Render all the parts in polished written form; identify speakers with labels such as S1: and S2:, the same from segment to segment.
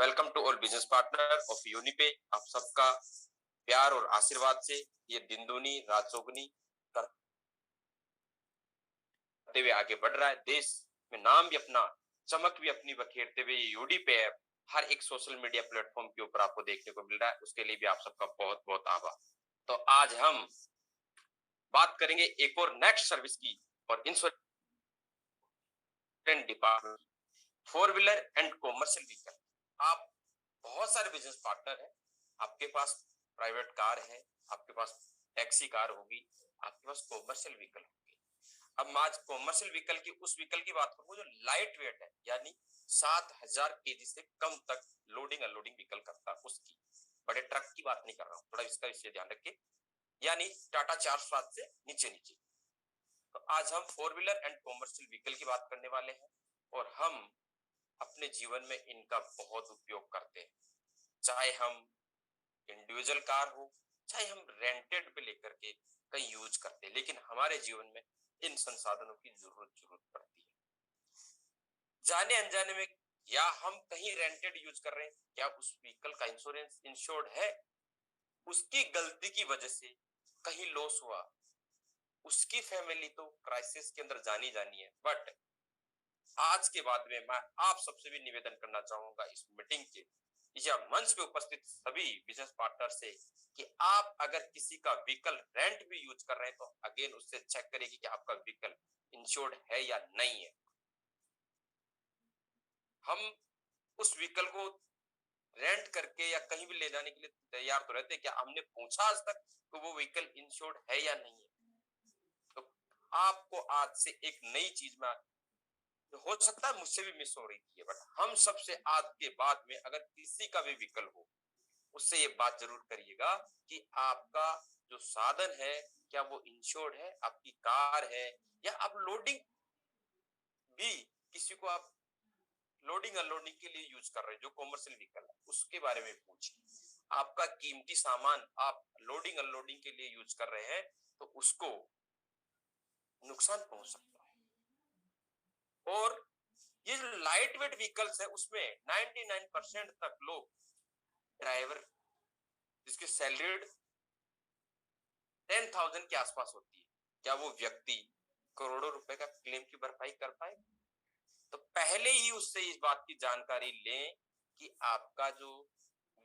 S1: Welcome to all business partner of Unipay. आप सबका प्यार और आशीर्वाद से ये दिन दूनी रात चौगुनी करते हुए आगे बढ़ रहा है। देश में नाम भी अपना, चमक भी अपनी बखेरते हुए ये यूडीपे ऐप हर एक सोशल मीडिया प्लेटफॉर्म के ऊपर आपको देखने को मिल रहा है। उसके लिए भी आप सबका बहुत बहुत आभार। तो आज हम बात करेंगे एक और नेक्स्ट सर्विस की, और insurance department, four wheeler and commercial vehicle. आप बहुत सारे बिजनेस पार्टनर हैं, आपके पास प्राइवेट कार है, आपके पास टैक्सी कार होगी, आपके पास कॉमर्शियल व्हीकल होगी। अब मैं आज कॉमर्शियल व्हीकल की उस व्हीकल की बात करूंगा जो लाइट वेट है, यानी 7000 केजी से कम तक लोडिंग अनलोडिंग व्हीकल करता है। उसकी बड़े ट्रक की बात नहीं कर रहा हूं, थोड़ा इसका विषय ध्यान रखिए, यानी टाटा 407 से नीचे नीचे। तो आज हम four wheeler and commercial vehicle की बात करने वाले हैं, और हम अपने जीवन में इनका बहुत उपयोग करते हैं। चाहे हम इंडिविजुअल कार हो, चाहे हम रेंटेड पे लेकर के कहीं यूज करते हैं, लेकिन हमारे जीवन में इन संसाधनों की जरूरत पड़ती है। जाने अनजाने में, या हम कहीं रेंटेड यूज कर रहे हैं, क्या उस व्हीकल का इंश्योरेंस इंश्योर्ड है? उसकी गलती की वजह से कहीं लॉस हुआ, उसकी फैमिली तो क्राइसिस के अंदर जानी जानी है। बट आज के बाद में मैं आप सबसे भी निवेदन करना चाहूंगा, इस मीटिंग के या मंच पे उपस्थित सभी बिजनेस पार्टनर से, कि आप अगर किसी का व्हीकल रेंट भी यूज कर रहे हैं तो अगेन उससे चेक करेगी कि आपका व्हीकल इंश्योर्ड है या नहीं है। हम उस व्हीकल को रेंट करके या कहीं भी ले जाने के लिए तैयार तो रहते हैं, क्या हमने पूछा आज तक कि वो व्हीकल इंश्योर्ड है या नहीं है? तो आपको आज से एक नई चीज में, हो सकता है मुझसे भी मिस हो रही थी, बट हम सबसे आज के बाद में अगर किसी का भी व्हीकल हो, उससे ये बात जरूर करिएगा कि आपका जो साधन है क्या वो इंश्योर्ड है, आपकी कार है, या आप लोडिंग भी किसी को आप लोडिंग अनलोडिंग के लिए यूज कर रहे हैं, जो कॉमर्शियल व्हीकल है उसके बारे में पूछिए। आपका कीमती सामान आप लोडिंग अनलोडिंग के लिए यूज कर रहे हैं तो उसको नुकसान पहुंच सकता है। और ये जो लाइट वेट व्हीकल्स है उसमें 99% तक लोग, ड्राइवर जिसकी सैलरी 10,000 के आसपास होती है, क्या वो व्यक्ति करोड़ों रुपए का क्लेम की भरपाई कर पाए? तो पहले ही उससे इस बात की जानकारी लें कि आपका जो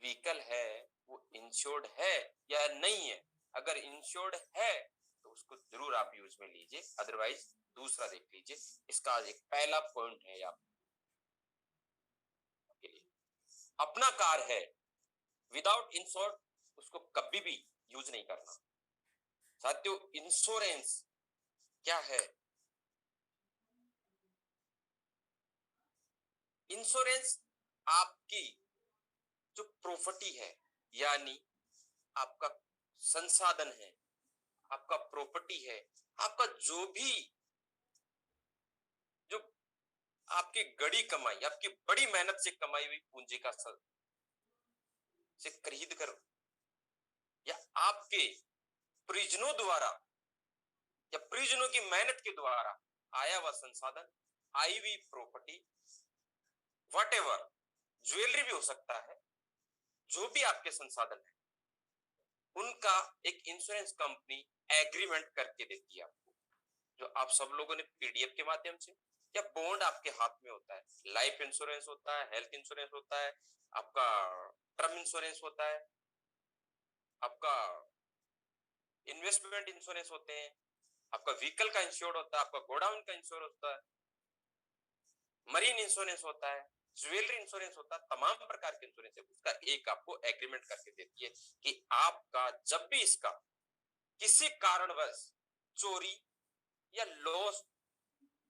S1: व्हीकल है वो इंश्योर्ड है या नहीं है। अगर इंश्योर्ड है तो उसको जरूर आप यूज में लीजिए, अदरवाइज दूसरा देख लीजिए। इसका आज एक पहला पॉइंट है आपके लिए। अपना कार है, विदाउट इंश्योर्ड उसको कभी भी यूज नहीं करना। साथियों, इंश्योरेंस क्या है? इंश्योरेंस आपकी जो प्रॉपर्टी है, यानी आपका संसाधन है, आपका प्रॉपर्टी है, आपका जो भी, जो आपकी गड़ी कमाई, आपकी बड़ी मेहनत से कमाई हुई पूंजी का से खरीद कर, या आपके परिजनों द्वारा या परिजनों की मेहनत के द्वारा आया हुआ संसाधन, आई हुई प्रॉपर्टी, व्हाटएवर, ज्वेलरी भी हो सकता है, जो भी आपके संसाधन है, उनका एक इंश्योरेंस कंपनी एग्रीमेंट करके देती है आपको, जो आप सब लोगों ने पीडीएफ के माध्यम से या बॉन्ड आपके हाथ में होता है। लाइफ इंश्योरेंस होता है, हेल्थ इंश्योरेंस होता है, आपका टर्म इंश्योरेंस होता है, आपका इन्वेस्टमेंट इंश्योरेंस होते हैं, आपका व्हीकल का इंश्योर होता है, आपका गोडाउन का इंश्योर होता है, मरीन इंश्योरेंस होता है, ज्वेलरी इंश्योरेंस होता है, तमाम प्रकार के इंश्योरेंस है। उसका एक आपको एग्रीमेंट करके देती है कि आपका जब भी इसका किसी कारणवश चोरी या लॉस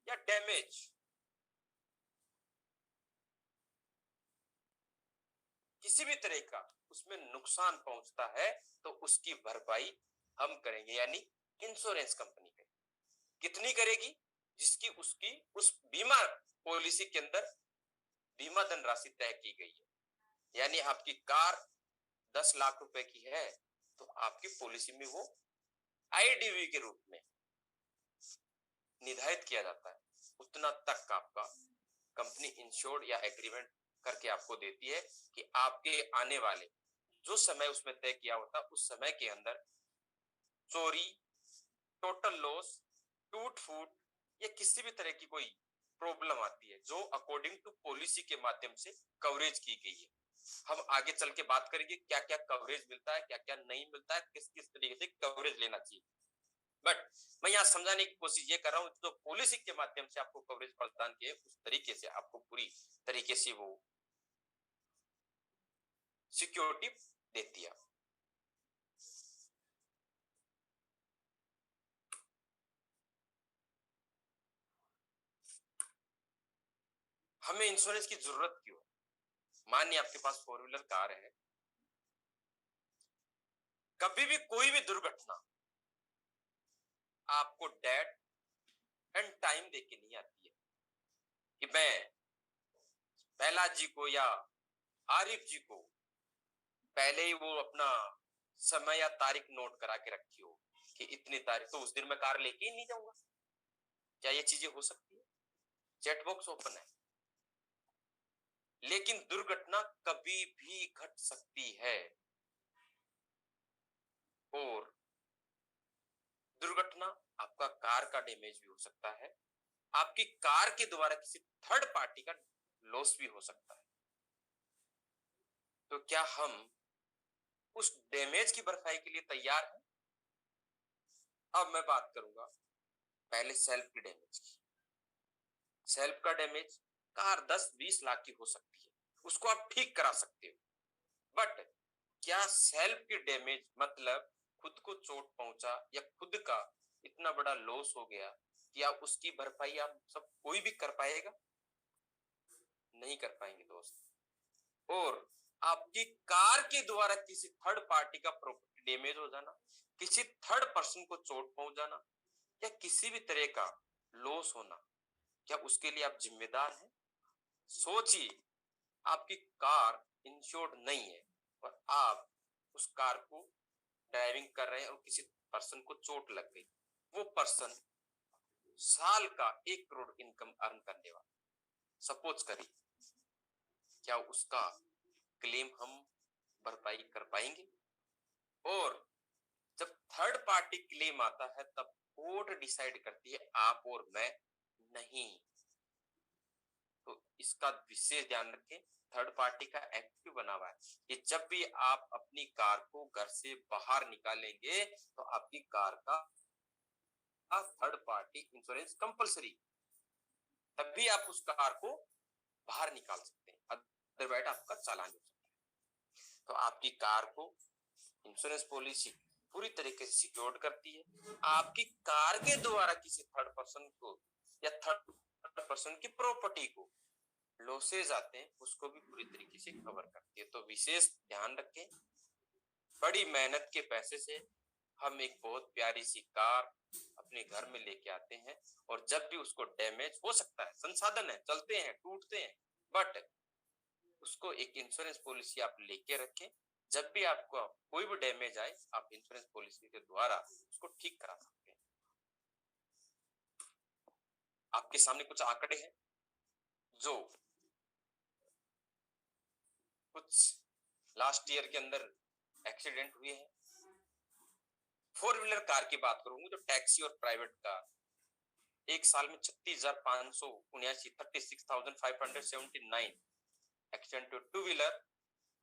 S1: या डैमेज, किसी भी तरह का उसमें नुकसान पहुंचता है तो उसकी भरपाई हम करेंगे, यानी इंश्योरेंस कंपनी करेगी। कितनी करेगी? जिसकी उसकी उस बीमा पॉलिसी के अंदर बीमा धनराशि तय की गई है। यानी आपकी कार 10 लाख रुपए की है तो आपकी पॉलिसी में वो आईडीवी के रूप में निर्धारित किया जाता है, उतना तक का आपका कंपनी इंश्योर्ड या एग्रीमेंट करके आपको देती है कि आपके आने वाले जो समय उसमें तय किया होता उस समय के अंदर चोरी, टोटल लॉस, टूट फूट या किसी भी तरह की कोई प्रॉब्लम आती है जो अकॉर्डिंग टू पॉलिसी के माध्यम से कवरेज की गई है। हम आगे चल के बात करेंगे क्या क्या कवरेज मिलता है, क्या क्या नहीं मिलता है, किस किस तरीके से कवरेज लेना चाहिए। बट मैं यहाँ समझाने की कोशिश ये कर रहा हूँ जो पॉलिसी के माध्यम से आपको कवरेज प्रदान किए उस तरीके से आपको पूरी तरीके से वो सिक्योरिटी देती है। हमें इंश्योरेंस की जरूरत क्यों? मानिए आपके पास फोर व्हीलर कार है, कभी भी कोई भी दुर्घटना आपको डेट एंड टाइम देके नहीं आती है कि मैं पहला जी को या आरिफ जी को पहले ही वो अपना समय या तारीख नोट करा के रखी हो कि इतनी तारीख तो उस दिन मैं कार लेके ही नहीं जाऊंगा। क्या ये चीजें हो सकती है? चैट बॉक्स ओपन है, लेकिन दुर्घटना कभी भी घट सकती है और दुर्घटना आपका कार का डैमेज भी हो सकता है, आपकी कार के द्वारा किसी थर्ड पार्टी का लॉस भी हो सकता है। तो क्या हम उस डैमेज की भरपाई के लिए तैयार हैं? अब मैं बात करूंगा पहले सेल्फ की डैमेज की। सेल्फ का डैमेज कार 10-20 लाख की हो सकती है, उसको आप ठीक करा सकते हो। बट क्या सेल्फ की डैमेज मतलब खुद को चोट पहुंचा या खुद का इतना बड़ा लॉस हो गया कि आप उसकी भरपाई आप सब कोई भी कर पाएगा? नहीं कर पाएंगे दोस्त। और आपकी कार के द्वारा किसी थर्ड पार्टी का प्रॉपर्टी डैमेज हो जाना, किसी थर्ड पर्सन को चोट पहुंच जाना या किसी भी तरह का लॉस होना, क्या उसके लिए आप जिम्मेदार हैं? सोचिए, आपकी कार इंश्योर्ड नहीं है और आप उस कार को ड्राइविंग कर रहे हैं और किसी पर्सन को चोट लग गई। वो पर्सन साल का 1 करोड़ इनकम अर्न करने वाला, सपोज करिए, क्या उसका क्लेम हम भरपाई कर पाएंगे? और जब थर्ड पार्टी क्लेम आता है तब कोर्ट डिसाइड करती है, आप और मैं नहीं। तो इसका विशेष ध्यान रखें, थर्ड पार्टी का एक्ट भी बना हुआ है कि जब भी आप अपनी कार को घर से बाहर निकालेंगे तो आपकी कार का थर्ड पार्टी इंश्योरेंस कंपलसरी, तभी आप उस कार को बाहर निकाल सकते हैं, अदरवाइज आपका चालान हो सकता है। तो आपकी कार को इंश्योरेंस पॉलिसी पूरी तरीके से सिक्योर्ड करती है। आपकी कार के द्वारा किसी थर्ड पर्सन को या थर्ड पर्सन की प्रॉपर्टी को लॉसेज आते हैं उसको भी पूरी तरीके से कवर करती है। तो विशेष ध्यान रखें, बड़ी मेहनत के पैसे से हम एक बहुत प्यारी सी कार अपने घर में लेके आते हैं और जब भी उसको डैमेज हो सकता है, संसाधन है, चलते हैं, टूटते हैं, बट उसको एक इंश्योरेंस पॉलिसी आप लेके रखें। जब भी आपको कोई भी डैमेज आए आप इंश्योरेंस पॉलिसी के द्वारा उसको ठीक करा सकते हैं। आपके सामने कुछ आंकड़े हैं जो कुछ लास्ट ईयर के अंदर एक्सीडेंट हुए हैं। फोर व्हीलर कार की बात करूंगी तो टैक्सी और प्राइवेट कार एक साल में 36,579 36,579 accident. Two wheeler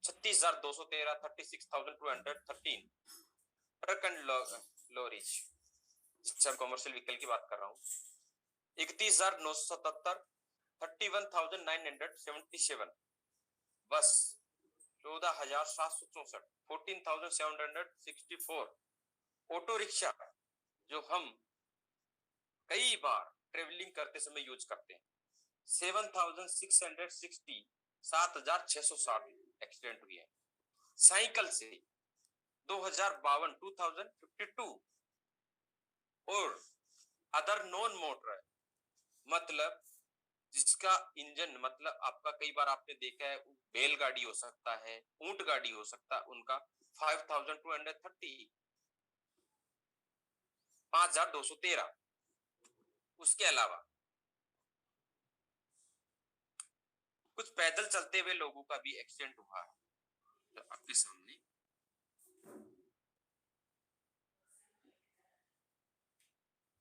S1: 36,213 36,213। Truck and lorries जिससे हम कमर्शियल व्हीकल की बात कर रहा हूँ 31,977 31,977। बस 14,764 14,764। ऑटो रिक्शा जो हम कई बार ट्रेवलिंग करते समय यूज करते हैं 7,660 7,660 एक्सीडेंट हुए हैं। साइकिल से 2,052 2,052। और अदर नॉन मोटर मतलब जिसका इंजन मतलब आपका कई बार आपने देखा है बैलगाड़ी हो सकता है, ऊंट गाड़ी हो सकता है, उनका 5,230 5,213। उसके अलावा कुछ पैदल चलते हुए लोगों का भी एक्सीडेंट हुआ है, तो आपके सामने।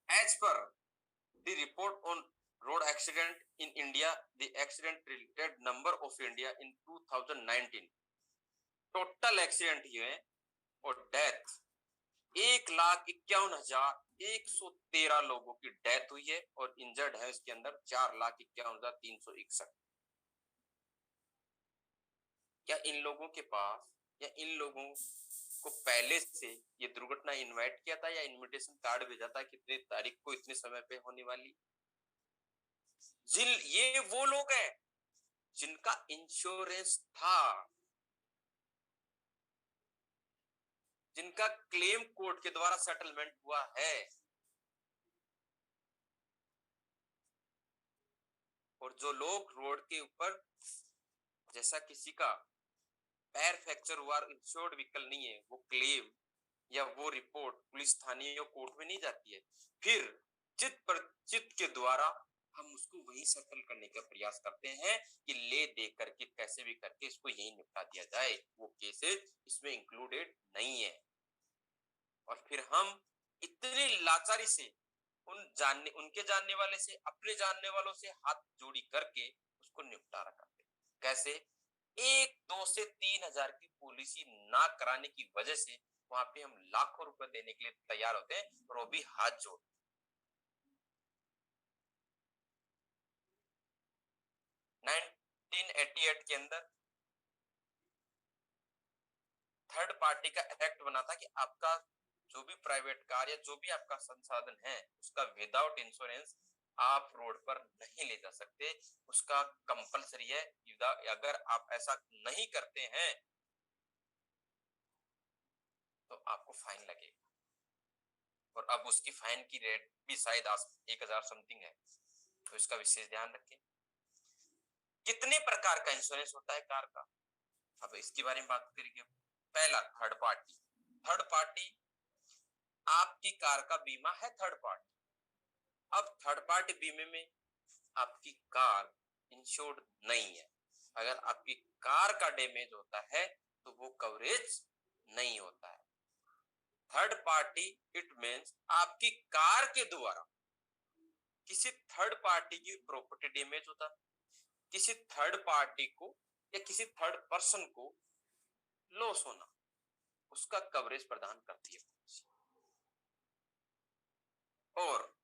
S1: As per the report on road accident in India, the accident related number of India in 2019, total accident हुए और डेथ 1,51,113 लोगों की डेथ हुई है और इंजर्ड है इसके अंदर 4,51,361। क्या इन लोगों के पास या इन लोगों को पहले से ये दुर्घटना इनवाइट किया था या इनविटेशन कार्ड भेजा था कितनी तारीख को इतने समय पे होने वाली? ये वो लोग हैं जिनका इंश्योरेंस था, जिनका क्लेम कोर्ट के द्वारा सेटलमेंट हुआ है, और जो लोग रोड के ऊपर, जैसा किसी का पैर फ्रैक्चर हुआ, इंश्योर्ड व्हीकल नहीं है, वो क्लेम या वो रिपोर्ट पुलिस थाने या कोर्ट में नहीं जाती है, फिर चित पर चित के द्वारा हम उसको वही सेटल करने का प्रयास करते हैं कि ले दे करके कैसे भी करके इसको यही निपटा दिया जाए, वो केसेस इसमें इंक्लूडेड नहीं है। और फिर हम इतनी लाचारी से उनके जानने वाले से, अपने जानने वालों से हाथ जोड़ी करके उसको निपटारा करते। कैसे? 1, 2 से 3 हजार की पॉलिसी ना कराने की वजह से वहां पे हम लाखों रुपए देने के लिए तैयार होते हैं, और वो भी हाथ जोड़। 1988 के अंदर थर्ड पार्टी का एक्ट बना था कि आपका जो भी प्राइवेट कार या जो भी आपका संसाधन है उसका विदाउट इंश्योरेंस आप रोड पर नहीं ले जा सकते। उसका कंपलसरी है, अगर आप ऐसा नहीं करते हैं तो आपको फाइन लगेगा। और अब उसकी फाइन की रेट भी शायद 1,000 समथिंग है, तो इसका विशेष ध्यान रखें। कितने प्रकार का इंश्योरेंस होता है कार का, अब इसके बारे में बात करेंगे। पहला, थर्ड पार्टी। थर्ड पार्टी, आपकी कार का बीमा है थर्ड पार्टी। अब थर्ड पार्टी बीमे में आपकी कार इंश्योर्ड नहीं है। अगर आपकी कार का डैमेज होता है तो वो कवरेज नहीं होता है। थर्ड पार्टी इट मींस आपकी कार के द्वारा किसी थर्ड पार्टी की प्रॉपर्टी डैमेज होता, किसी थर्ड पार्टी को या किसी थर्ड पर्सन को लॉस होना, उसका कवरेज प्रदान करती है। और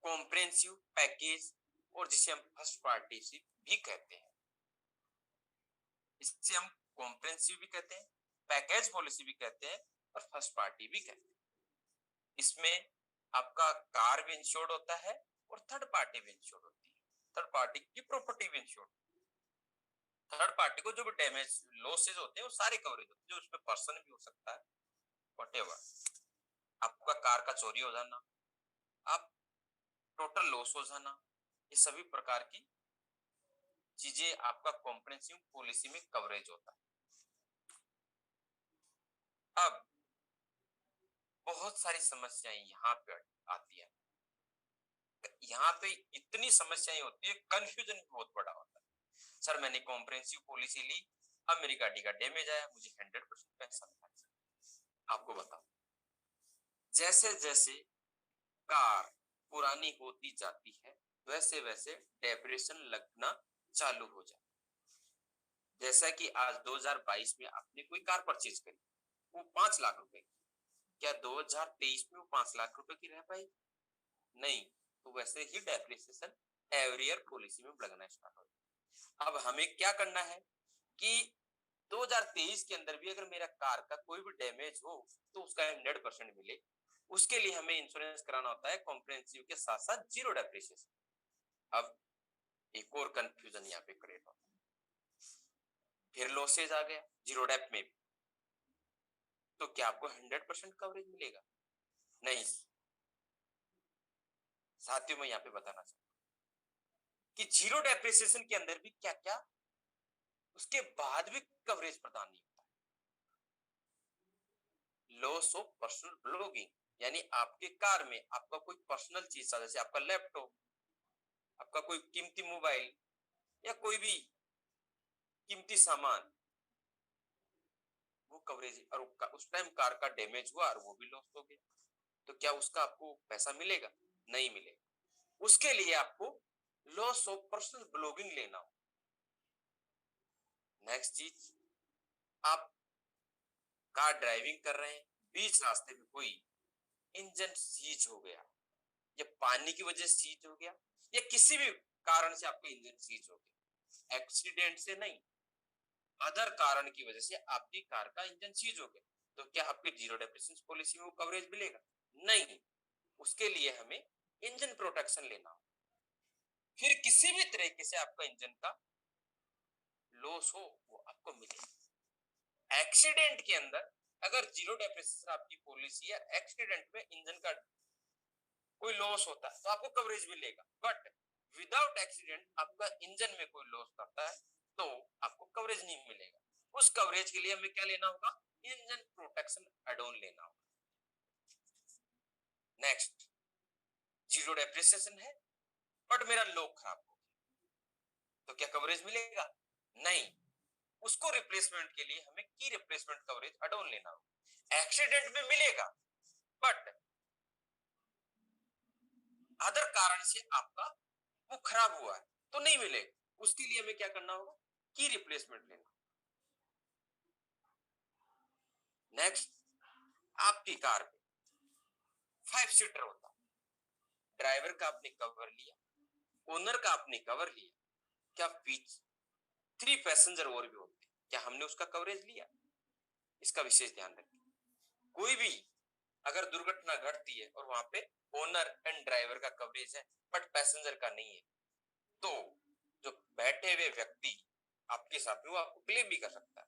S1: कॉम्प्रिहेंसिव पैकेज, और जिसे हम फर्स्ट पार्टी भी कहते हैं, इससे हम कॉम्प्रिहेंसिव भी कहते हैं, पैकेज पॉलिसी भी कहते हैं, और फर्स्ट पार्टी भी कहते हैं। इसमें आपका कार भी इंश्योर्ड होता है और थर्ड पार्टी भी इंश्योर्ड होती है, थर्ड पार्टी की प्रॉपर्टी भी इंश्योर्ड। थर्ड पार्टी को जो भी डैमेज लॉसेज होते हैं वो सारे कवरेज होते हैं, जो उसमें पर्सन भी हो सकता है, व्हाटएवर। आपका कार का चोरी हो जाना, आप टोटल लॉस हो जाना, ये सभी प्रकार की चीजें आपका कॉम्प्रिहेंसिव पॉलिसी में कवरेज होता है। अब बहुत सारी समस्याएं यहाँ पे आती है, यहाँ पे इतनी समस्याएं होती है, कंफ्यूजन भी बहुत बड़ा होता है। सर मैंने कॉम्प्रिहेंसिव पॉलिसी ली, अब मेरी गाड़ी का डैमेज आया, मुझे 100% पैसा मिला। आपको बताओ, जैसे जैसे कार पुरानी होती जाती है वैसे वैसे डेप्रेशन लगना चालू हो जाता है। जैसा कि आज 2022 में आपने कोई कार परचेज करी, वो 5 लाख रुपए की, क्या 2023 में वो 5 लाख रुपए की रह पाई? नहीं। तो वैसे ही डेप्रिसिएशन एवरी ईयर पॉलिसी में लगना स्टार्ट हो जाए। अब हमें क्या करना है कि 2023 के अंदर भी अगर मेरा कार का कोई भी डैमेज हो तो उसका 100% मिले, उसके लिए हमें इंश्योरेंस कराना होता है कॉम्प्रिहेंसिव के साथ साथ जीरो डेप्रिसिएशन। अब एक और कंफ्यूजन यहाँ पे क्रिएट होता है, फिर लॉसेज आ गया जीरो डेप में भी, तो क्या आपको 100% कवरेज मिलेगा? नहीं। साथियों मैं यहाँ पे बताना चाहता हूँ कि जीरो डेप्रिसिएशन के अंदर भी क्या क्या उसके बाद भी कवरेज प्रदान नहीं होता। लॉस ऑफ पर्सनल बिलोंगिंग, यानी आपके कार में आपका कोई पर्सनल चीज था, जैसे आपका लैपटॉप, आपका कोई कीमती मोबाइल या कोई भी कीमती सामान, वो कवरेज, और उस टाइम कार का डैमेज हुआ और वो भी लॉस हो गया, तो क्या उसका आपको पैसा मिलेगा? नहीं मिलेगा। उसके लिए आपको लॉस ऑफ पर्सनल बिलोंगिंग लेना हो। नेक्स्ट चीज, आप कार ड्राइविंग कर रहे हैं, बीच रास्ते में कोई इंजन सीज हो गया, या पानी की वजह से सीज हो गया, या किसी भी कारण से आपका इंजन सीज हो गया, एक्सीडेंट से नहीं, अदर कारण की वजह से आपकी कार का इंजन सीज हो गया, तो क्या आपकी जीरो डेप्रिसिएशन पॉलिसी में वो कवरेज मिलेगा? नहीं। उसके लिए हमें इंजन प्रोटेक्शन लेना हो। फिर किसी भी तरीके से आपका इंजन का लॉस हो, वो आपको मिलेगा। एक्सीडेंट के अंदर अगर जीरो डेप्रिसिएशन आपकी पॉलिसी है, एक्सीडेंट में इंजन का कोई लॉस होता है तो आपको कवरेज मिलेगा, बट विदाउट एक्सीडेंट आपका इंजन में कोई लॉस करता है तो आपको कवरेज नहीं मिलेगा। उस कवरेज के लिए हमें क्या लेना होगा? इंजन प्रोटेक्शन एड ऑन लेना होगा। नेक्स्ट, जीरो डेप्रिसिएशन है बट मेरा लॉक खराब हो गया, तो क्या कवरेज मिलेगा? नहीं। उसको रिप्लेसमेंट के लिए हमें की रिप्लेसमेंट कवरेज एड ऑन लेना होगा। एक्सीडेंट में मिलेगा, बट अदर कारण से आपका वो खराब हुआ है तो नहीं मिलेगा। उसके लिए हमें क्या करना होगा? की रिप्लेसमेंट लेना। नेक्स्ट, आपकी कार में 5 सीटर होता है, ड्राइवर का आपने कवर लिया, ओनर का आपने कवर लिया, क्या बीच 3 पैसेंजर और भी होते हैं, क्या हमने उसका कवरेज लिया? इसका विशेष ध्यान रखें। कोई भी अगर दुर्घटना घटती है और वहां पे ओनर एंड ड्राइवर का कवरेज है बट पैसेंजर का नहीं है, तो जो बैठे हुए व्यक्ति आपके साथ में वो आपको क्लेम भी कर सकता है,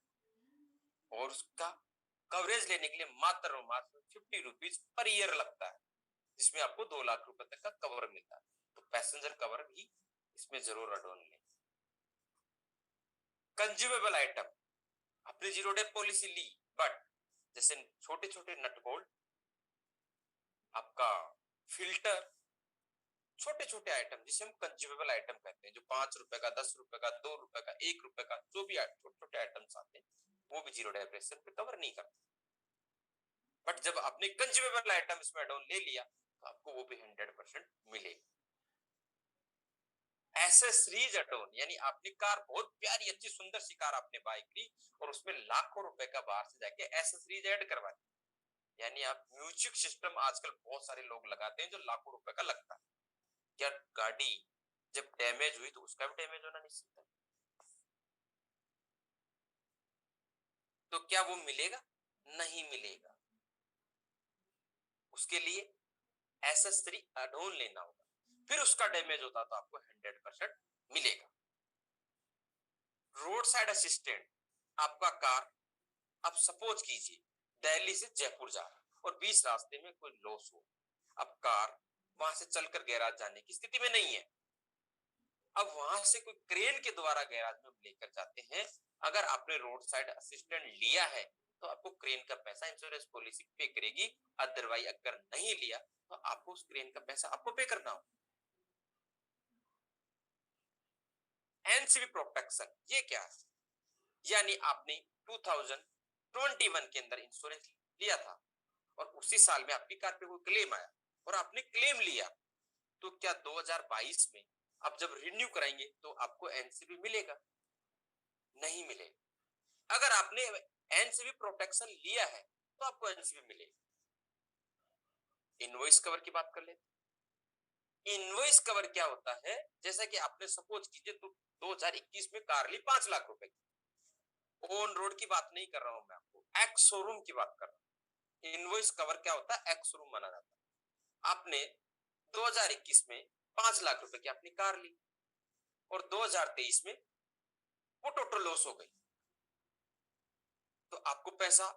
S1: और उसका कवरेज लेने के लिए मात्र और मात्र 50 रुपीज पर ईयर लगता है, जिसमें आपको 2 लाख रुपए तक का कवर मिलता है। तो पैसेंजर कवर भी इसमें जरूर एड ऑन लें। कंज्यूमेबल आइटम, आपने जीरो डेप पॉलिसी ली, बट जैसे छोटे छोटे नट बोल्ट, आपका फिल्टर, छोटे छोटे आइटम जिसे हम कंज्यूमेबल आइटम कहते हैं, जो 5 रुपए का, 10 रुपए का, 2 रुपए का, 1 रुपए का, जो भी छोटे छोटे आइटम्स आते हैं, वो भी जीरो डेप्रिसिएशन पे कवर नहीं करते। बट जब आपने कंज्यूमेबल आइटम इसमें एड ऑन ले लिया तो आपको वो भी 100% मिलेगा। एसेसरीज एड ऑन, यानी आपने कार बहुत प्यारी अच्छी सुंदर सी कार आपने बाय की और उसमें लाखों रुपए का बाहर से जाके एसेसरीज ऐड करवा दी, यानी आप म्यूजिक सिस्टम आजकल बहुत सारे लोग लगाते हैं जो लाखों रुपए का लगता है। क्या गाड़ी जब डैमेज हुई तो उसका भी डैमेज होना निश्चित है, तो क्या वो मिलेगा? नहीं मिलेगा। उसके लिए एसेसरी एड ऑन लेना होगा, फिर उसका डैमेज होता तो आपको 100% मिलेगा। रोड साइड असिस्टेंट, आपका कार, अब सपोज कीजिए दिल्ली से जयपुर जा रहा है और बीच रास्ते में कोई लॉस हो, अब कार वहां से चलकर गैराज जाने की स्थिति में नहीं है, अब वहां से कोई क्रेन के द्वारा गैराज में लेकर जाते हैं। अगर आपने रोड साइड असिस्टेंट लिया है तो आपको क्रेन का पैसा इंश्योरेंस पॉलिसी पे करेगी, अदरवाइज अगर नहीं लिया तो आपको उस क्रेन का पैसा आपको पे करना हो। एनसीबी प्रोटेक्शन ये क्या है? यानी आपने 2021 के अंदर इंश्योरेंस लिया था और उसी साल में आपकी कार पे कोई क्लेम आया और आपने क्लेम लिया, तो क्या 2022 में आप जब रिन्यू कराएंगे तो आपको एनसीबी मिलेगा? नहीं मिलेगा। अगर आपने एनसीबी प्रोटेक्शन लिया है तो आपको एनसीबी मिलेगा। इनवॉइस कवर की बात कर लेते। इनवॉइस कवर क्या होता है? जैसा कि आपने सपोज कीजिए तो 2021 में कार ली 5 लाख रुपए की, ऑन रोड की बात नहीं कर रहा हूं मैं, आपको एक्स शोरूम की बात कर रहा हूं। इनवॉइस कवर क्या होता है? एक्स शोरूम माना जाता है। आपने 2021 में 5 लाख रुपए की अपनी कार ली और 2023 में वो टोटल लॉस हो गई, तो आपको पैसा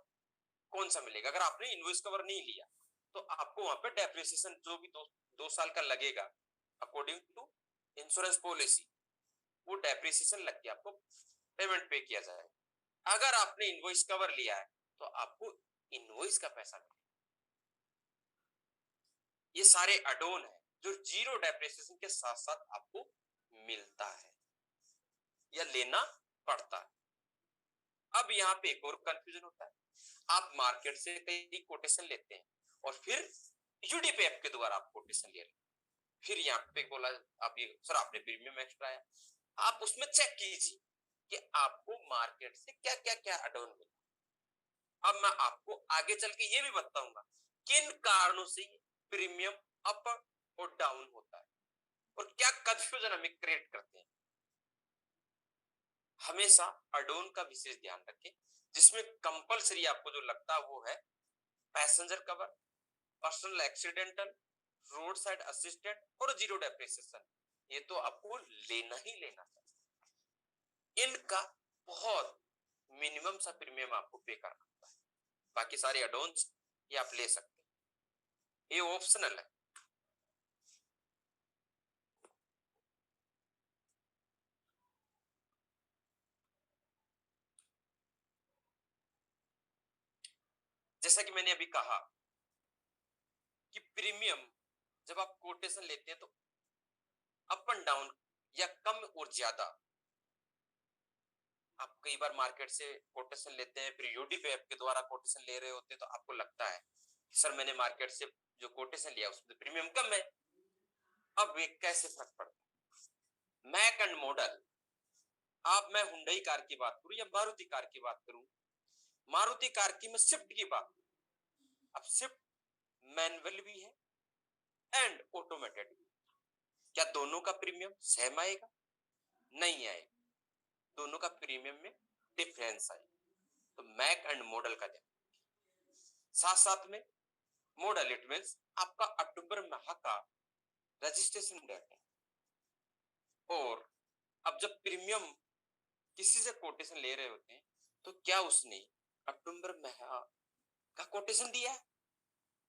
S1: कौन सा मिलेगा? अगर आपने इनवॉइस कवर नहीं लिया तो आपको वहां पे डेप्रिसिएशन जो भी 2 साल का लगेगा अकॉर्डिंग टू इंश्योरेंस पॉलिसी, वो डेप्रिसिएशन लग के आपको पेमेंट पे किया जाएगा। अगर आपने इनवॉइस कवर लिया है तो आपको इनवॉइस का पैसा मिलेगा। ये सारे एडोन है जो जीरो डेप्रिसिएशन के साथ साथ आपको मिलता है या लेना पड़ता है। अब यहाँ पे एक और कंफ्यूजन होता है, आप मार्केट से कई कोटेशन लेते हैं और फिर यूडीपीएफ के द्वारा आप कोटेशन ले रहे हैं, फिर यहाँ पे बोला आप ये सर आपने प्रीमियम एक्स्ट्रा है, आप उसमें चेक कीजिए कि आपको मार्केट से क्या क्या क्या एडवांस मिला। अब मैं आपको आगे चल के ये भी बताऊंगा किन कारणों से प्रीमियम अप और डाउन होता है और क्या कंफ्यूजन हमें क्रिएट करते हैं। हमेशा अडोन का विशेष ध्यान रखें, जिसमें कंपलसरी आपको जो लगता है वो है passenger cover, personal accidental, road side assistant और जीरो डेप्रिसिएशन। ये तो आपको लेना ही लेना चाहिए। इनका बहुत मिनिमम सा प्रीमियम आपको पे करना होता है, बाकी सारे एडोन्स ये आप ले सकते हैं, ये ऑप्शनल है। जैसा कि मैंने अभी कहा कि प्रीमियम जब आप कोटेशन लेते हैं तो अप एंड डाउन या कम और ज्यादा, आप कई बार मार्केट से कोटेशन लेते हैं फिर यूडीपीएफ के द्वारा कोटेशन ले रहे होते हैं तो आपको लगता है सर मैंने मार्केट से जो कोटेशन लिया उसमें प्रीमियम कम है। अब ये कैसे फर्क पड़ता है, मैक एंड मॉडल। आप मैं हुंडई कार की बात करूं या मारुति कार की बात करूं, मारुति कार की मैं स्विफ्ट की बात करूं, अब स्विफ्ट मैनुअल भी है एंड ऑटोमेटेड भी, क्या दोनों का प्रीमियम सेम आएगा? नहीं आएगा, दोनों का प्रीमियम में डिफरेंस आएगा। तो मैक एंड मॉडल का ध्यान, साथ साथ में मॉडल इट मींस आपका अक्टूबर माह का रजिस्ट्रेशन डेट है। और अब जब प्रीमियम किसी से कोटेशन ले रहे होते हैं तो क्या उसने अक्टूबर माह का कोटेशन दिया है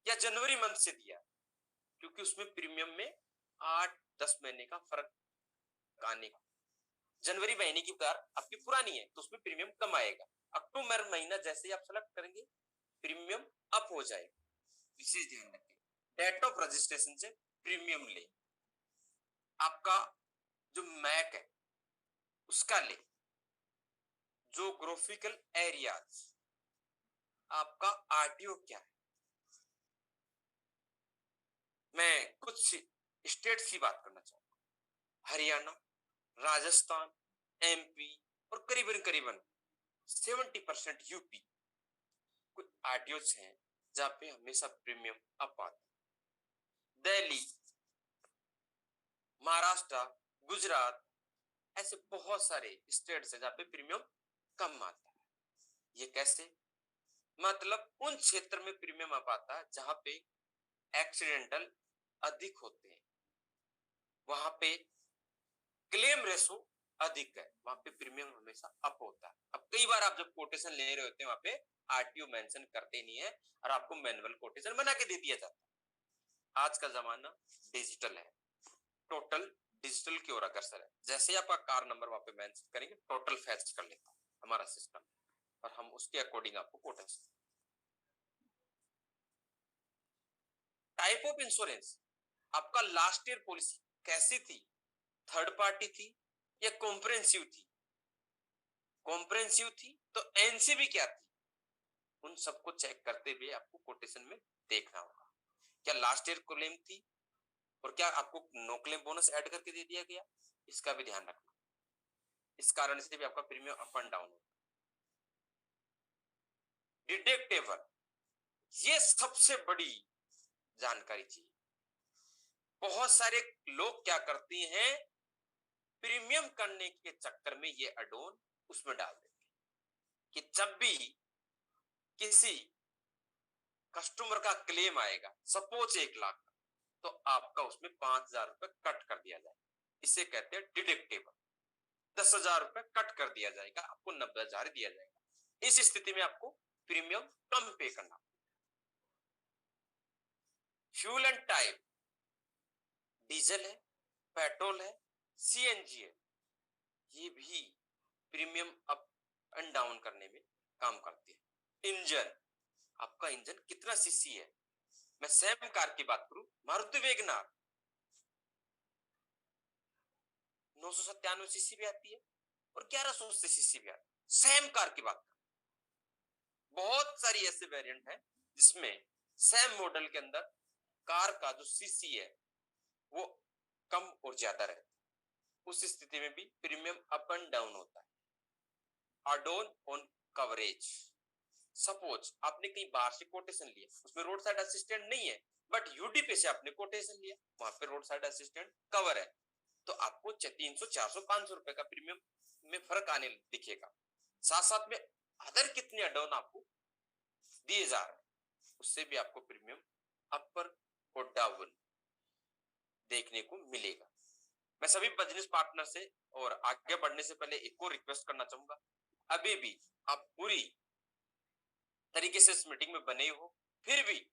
S1: या जनवरी मंथ से दिया, क्योंकि उसमें प्रीमियम में 8-10 महीने का फर्क आने का। जनवरी महीने की कार आपकी पुरानी है तो उसमें प्रीमियम कम आएगा, अक्टूबर महीना जैसे ही आप सेलेक्ट करेंगे प्रीमियम अप हो जाएगा। विशेष ध्यान रखें, डेट ऑफ रजिस्ट्रेशन से प्रीमियम ले, आपका जो मैक है उसका ले, जोग्राफिकल एरियाज, आपका आरटीओ क्या है। मैं कुछ स्टेट्स की बात करना चाहूंगा, हरियाणा, राजस्थान, एमपी और करीबन करीबन 70% यूपी कुछ आरटीओ हैं जहां पे हमेशा प्रीमियम अप आता है। दिल्ली, महाराष्ट्र, गुजरात, ऐसे बहुत सारे स्टेट्स हैं जहां पे प्रीमियम कम आता है। ये कैसे? मतलब उन क्षेत्र में प्रीमियम अप आता है जहां पे एक्सीडेंटल अधिक होते हैं, वहां पे क्लेम रेशो अधिक है, वहां पे प्रीमियम हमेशा अप होता है। अब कई बार आप जब कोटेशन ले रहे होते हैं वहां पे आरटीओ मेंशन करते नहीं है और आपको मैनुअल कोटेशन बना के दे दिया जाता है। आज का जमाना डिजिटल है, टोटल डिजिटल की ओर अग्रसर है। जैसे ही आपका कार नंबर वहां पे मेंशन करेंगे टोटल फैच कर लेता है हमारा सिस्टम और हम उसके अकॉर्डिंग आपको कोटेशन। टाइप ऑफ इंश्योरेंस, आपका लास्ट ईयर पॉलिसी कैसी थी, थर्ड पार्टी थी या कॉम्प्रिहेंसिव थी? कॉम्प्रिहेंसिव थी तो एनसीबी क्या थी, उन सबको चेक करते हुए आपको कोटेशन में देखना होगा। क्या लास्ट ईयर क्लेम थी और क्या आपको नो क्लेम बोनस ऐड करके दे दिया गया, इसका भी ध्यान रखना। इस कारण से भी आपका प्रीमियम अप एंड डाउन होगा। डिडक्टेबल, ये सबसे बड़ी जानकारी चाहिए। बहुत सारे लोग क्या करते हैं, प्रीमियम करने के चक्कर में ये एडोन उसमें डाल देते हैं कि जब भी किसी कस्टमर का क्लेम आएगा सपोज 1 लाख का, तो आपका उसमें 5,000 रुपए कट कर दिया जाए, इसे कहते हैं डिडक्टेबल। 10,000 रुपए कट कर दिया जाएगा, आपको 90,000 दिया जाएगा। इस स्थिति में आपको प्रीमियम कम पे करना। फ्यूल एंड टाइप, डीजल है, पेट्रोल है, सीएनजी है, ये भी प्रीमियम अप एंड डाउन करने में काम करते हैं। इंजन, आपका इंजन कितना सीसी है, मैं सेम कार की बात करूं, मारुति वेगनार 997 सीसी भी आती है और 1100 सीसी भी आती है, सेम कार की बात कर, बहुत सारी ऐसे वेरिएंट है जिसमें सेम मॉडल के अंदर कार का जो सीसी है वो कम और ज्यादा रहता है। उस स्थिति में भी प्रीमियम अप एंड डाउन होता है। अडोन ऑन कवरेज, सपोज आपने कहीं बाहर से कोटेशन लिया, उसमें रोड साइड असिस्टेंट नहीं है, बट यूडीपी से आपने कोटेशन लिया, वहां पे रोड साइड असिस्टेंट कवर है, तो आपको 300 400 500 रुपए का प्रीमियम में फर्क आने दिखेगा। साथ साथ में अदर कितने अडोन आपको दिए जा रहे हैं, उससे भी आपको प्रीमियम अपर और डाउन देखने को मिलेगा। मैं सभी बिजनेस पार्टनर से और आगे बढ़ने से पहले एक और रिक्वेस्ट करना चाहूंगा, अभी भी आप पूरी तरीके से इस मीटिंग में बने हो, फिर भी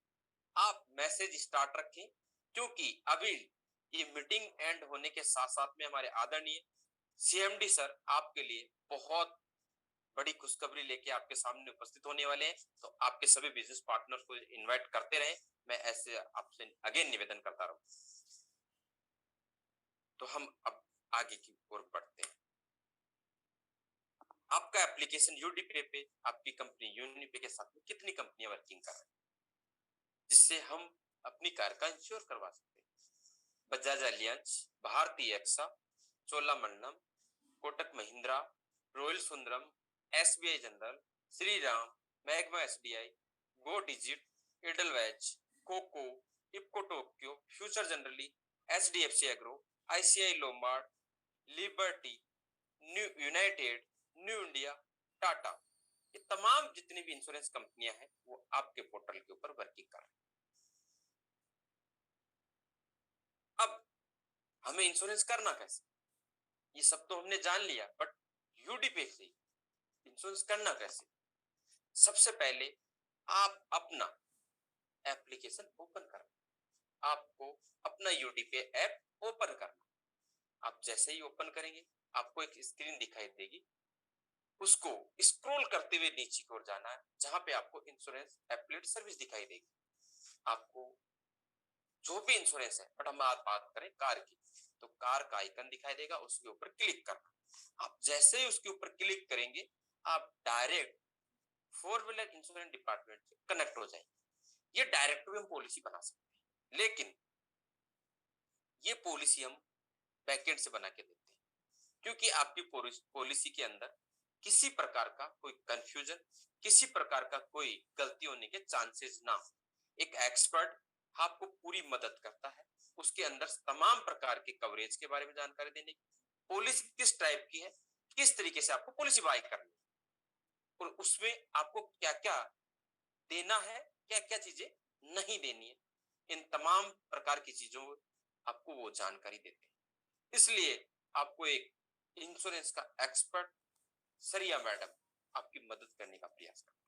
S1: आप मैसेज स्टार्ट रखें, क्योंकि अभी ये मीटिंग एंड होने के साथ साथ में हमारे आदरणीय सीएमडी सर आपके लिए बहुत बड़ी खुशखबरी लेके आपके सामने उपस्थित होने वाले हैं। तो आपके सभी बिजनेस पार्टनर्स को इनवाइट करते रहे, मैं ऐसे आपसे अगेन निवेदन करता रहूं। तो हम अब आगे की ओर बढ़ते हैं। आपका एप्लीकेशन यूडीपे पे आपकी कंपनी यूनिपे के साथ में कितनी कंपनियां वर्किंग कर रही हैं, जिससे हम अपनी कार का इंश्योर करवा सकते हैं। Bajaj Allianz, Bharti AXA, Cholamandalam, Kotak Mahindra, royal Sundaram, SBI general, Shriram, Magma HDI, go digit, Edelweiss, कोको, IFFCO Tokio, future Generali, HDFC एग्रो, ICICI Lombard, liberty, new united, new India, Tata, ये तमाम जितनी भी इंश्योरेंस कंपनियां हैं वो आपके पोर्टल के ऊपर वर्किंग कर रही हैं। अब हमें इंश्योरेंस करना कैसे, ये सब तो हमने जान लिया, बट यूडीपी से इंश्योरेंस करना कैसे। सबसे पहले आप अपना एप्लीकेशन ओपन करना, आपको अपना यूडीपी ऐप ओपन करना। आप जैसे ही ओपन करेंगे आपको एक स्क्रीन दिखाई देगी, उसको स्क्रॉल करते हुए नीचे की ओर जाना है, जहां पे आपको इंश्योरेंस एप्लेट सर्विस दिखाई देगी। आपको जो भी इंश्योरेंस है, बट हम आज बात करें कार की, तो कार का आइकन दिखाई देगा, उसके ऊपर क्लिक करना। आप जैसे ही उसके ऊपर क्लिक करेंगे आप direct four wheeler insurance department से कनेक्ट हो जाएंगे। ये डायरेक्ट भी हम पॉलिसी बना सकते हैं, लेकिन ये पॉलिसी हम बैकएंड से बना के देते हैं, क्योंकि आपकी पॉलिसी के अंदर किसी प्रकार का कोई कंफ्यूजन, किसी प्रकार का कोई गलती होने के चांसेस ना हो। एक एक्सपर्ट आपको पूरी मदद करता है, उसके अंदर तमाम प्रकार के कवरेज के बारे में जानकारी देने की, पॉलिसी किस टाइप की है, किस तरीके से आपको पॉलिसी बाय करनी है, और उसमें आपको क्या क्या देना है, क्या क्या चीजें नहीं देनी है, इन तमाम प्रकार की चीजों आपको वो जानकारी देते हैं। इसलिए आपको एक इंश्योरेंस का एक्सपर्ट सरिया मैडम आपकी मदद करने का प्रयास करते हैं।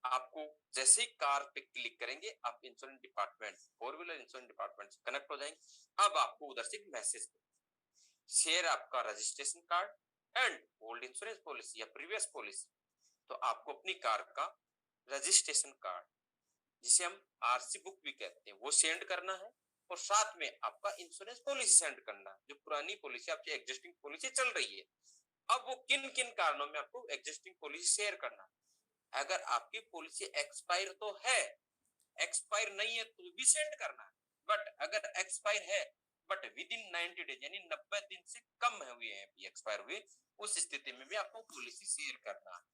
S1: आपको जैसे ही कार पे क्लिक करेंगे आप insurance department, four wheeler insurance department से कनेक्ट हो जाएंगे। अब आपको उधर से एक मैसेज शेयर आपका registration card and old insurance policy या प्रीवियस पॉलिसी, तो आपको अपनी कार का रजिस्ट्रेशन कार्ड, जिसे हम आरसी बुक भी कहते हैं, वो सेंड करना है, और साथ में आपका इंश्योरेंस पॉलिसी सेंड करना है, जो पुरानी पॉलिसी आपकी एग्जिस्टिंग पॉलिसी चल रही है। अब वो किन किन कारणों में आपको एग्जिस्टिंग पॉलिसी शेयर करना है। अगर आपकी पॉलिसी एक्सपायर तो है, एक्सपायर नहीं है तो भी सेंड करना है, बट अगर एक्सपायर है बट विद इन 90 डेज यानी 90 दिन से कम हुए हैं एक्सपायर हुए, उस स्थिति में भी आपको पॉलिसी शेयर करना है।